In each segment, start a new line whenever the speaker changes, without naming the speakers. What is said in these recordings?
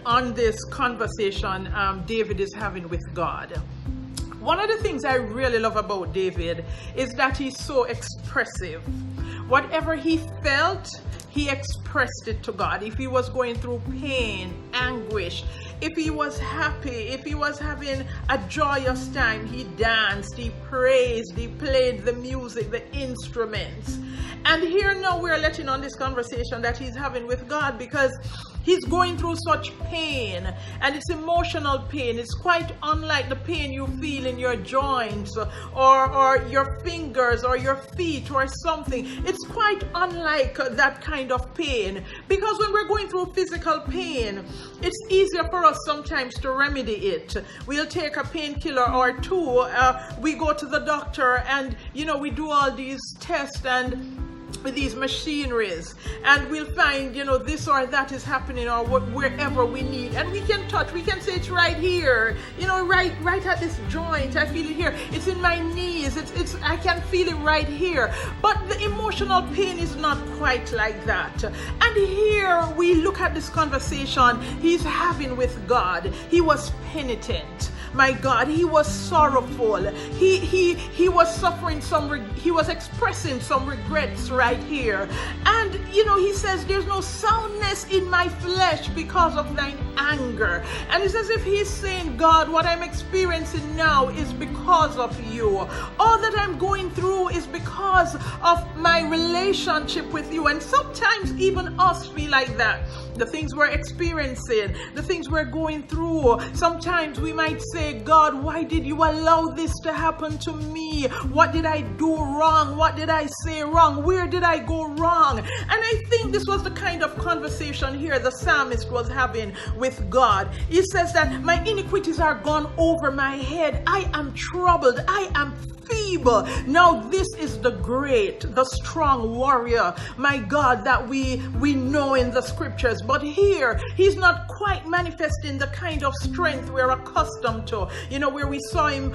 on this conversation David is having with God. One of the things I really love about David is that he's so expressive. Whatever he felt, he expressed it to God. If he was going through pain, anguish, if he was happy, if he was having a joyous time, he danced, he praised, he played the music, the instruments. And here now we're letting on this conversation that he's having with God, because he's going through such pain, and it's emotional pain. It's quite unlike the pain you feel in your joints or your fingers or your feet or something. It's quite unlike that kind of pain, because when we're going through physical pain, it's easier for us sometimes to remedy it. We'll take a painkiller or two, we go to the doctor, and we do all these tests and with these machineries, and we'll find this or that is happening, or wherever we need, and we can touch, we can say it's right here, right at this joint, I feel it here, it's in my knees, it's I can feel it right here. But the emotional pain is not quite like that. And here we look at this conversation he's having with God. He was penitent. My God, he was sorrowful. He was suffering he was expressing some regrets right here. And he says, there's no soundness in my flesh because of thine anger. And it's as if he's saying, God, what I'm experiencing now is because of you. All that I'm going through is because of my relationship with you. And sometimes even us feel like that. The things we're experiencing, the things we're going through, sometimes we might say, God, why did you allow this to happen to me? What did I do wrong? What did I say wrong? Where did I go wrong? And I think this was the kind of conversation here the psalmist was having with God. He says that my iniquities are gone over my head. I am troubled. I am feeble. Now this is the great, the strong warrior, my God, that we know in the scriptures. But here, he's not quite manifesting the kind of strength we're accustomed to, where we saw him,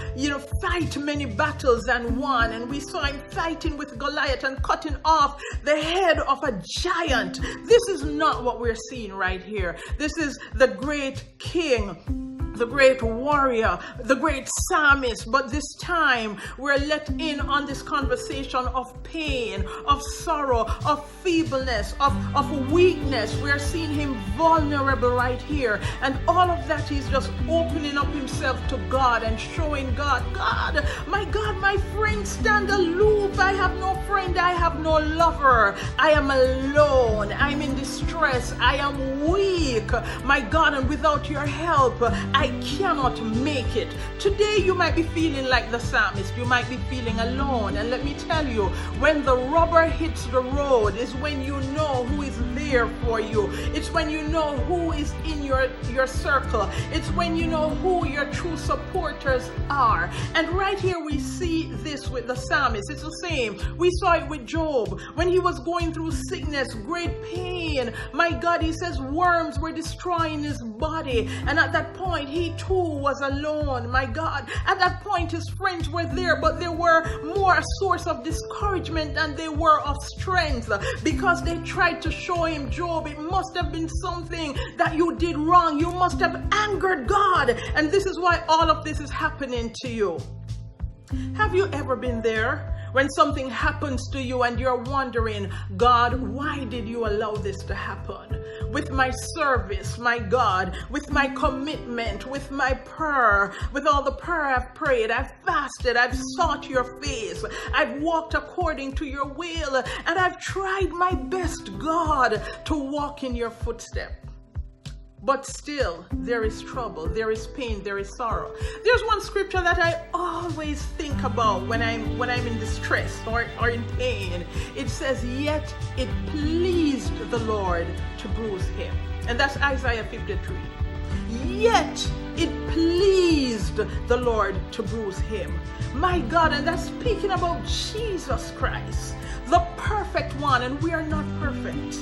fight many battles and won, and we saw him fighting with Goliath and cutting off the head of a giant. This is not what we're seeing right here. This is the great king, the great warrior, the great psalmist. But this time we're let in on this conversation of pain, of sorrow, of feebleness, of weakness. We're seeing him vulnerable right here, and all of that is just opening up himself to God and showing God, my friends stand aloof. I have no friend, I have no lover, I am alone, I'm in distress, I am weak, my God, and without your help I cannot make it. Today you might be feeling like the psalmist. You might be feeling alone. And let me tell you, when the rubber hits the road is when you know who is there for you. It's when you know who is in your circle. It's when you know who your true supporters are. And right here we see this with the psalmist. It's the same. We saw it with Job when he was going through sickness, great pain. My God, he says worms were destroying his body. And at that point, he too was alone. My God, at that point his friends were there, but they were more a source of discouragement than they were of strength, because they tried to show him, Job, it must have been something that you did wrong. You must have angered God, and this is why all of this is happening to you. Have you ever been there? When something happens to you and you're wondering, God, why did you allow this to happen? With my service, my God, with my commitment, with my prayer, with all the prayer I've prayed, I've fasted, I've sought your face, I've walked according to your will, and I've tried my best, God, to walk in your footsteps. But still, there is trouble, there is pain, there is sorrow. There's one scripture that I always think about when I'm in distress or in pain. It says, yet it pleased the Lord to bruise him. And that's Isaiah 53. Yet it pleased the Lord to bruise him. My God, and that's speaking about Jesus Christ, the perfect one, and we are not perfect.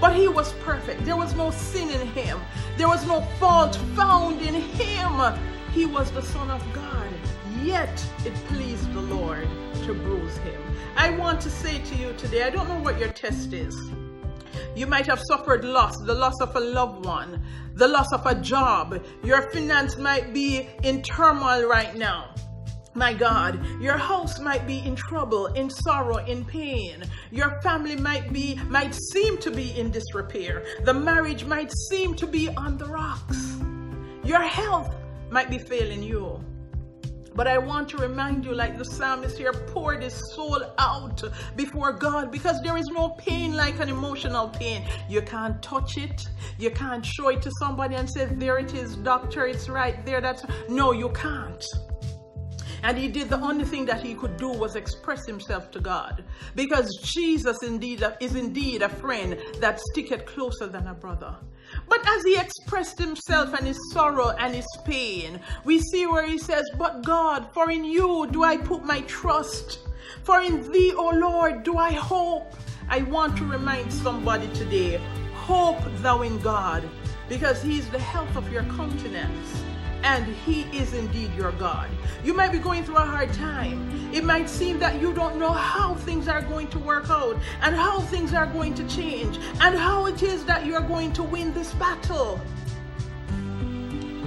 But he was perfect. There was no sin in him. There was no fault found in him. He was the Son of God. Yet it pleased the Lord to bruise him. I want to say to you today, I don't know what your test is. You might have suffered loss, the loss of a loved one, the loss of a job. Your finance might be in turmoil right now. My God, your house might be in trouble, in sorrow, in pain. Your family might seem to be in disrepair. The marriage might seem to be on the rocks. Your health might be failing you. But I want to remind you, like the psalmist here, poured his soul out before God, because there is no pain like an emotional pain. You can't touch it. You can't show it to somebody and say, there it is, doctor, it's right there. No, you can't. And he did the only thing that he could do was express himself to God, because Jesus is indeed a friend that sticketh closer than a brother. But as he expressed himself and his sorrow and his pain, we see where he says, but God, for in you do I put my trust. For in thee, O Lord, do I hope. I want to remind somebody today, hope thou in God, because he is the health of your countenance. And he is indeed your God. You might be going through a hard time. It might seem that you don't know how things are going to work out, and how things are going to change, and how it is that you're going to win this battle.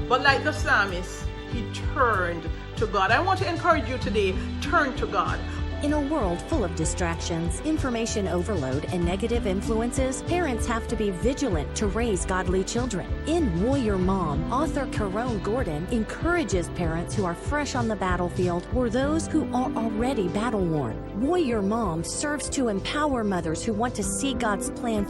But like the psalmist, he turned to God. I want to encourage you today, turn to God.
In a world full of distractions, information overload, and negative influences, parents have to be vigilant to raise godly children. In Warrior Mom, author Carone Gordon encourages parents who are fresh on the battlefield or those who are already battle-worn. Warrior Mom serves to empower mothers who want to see God's plan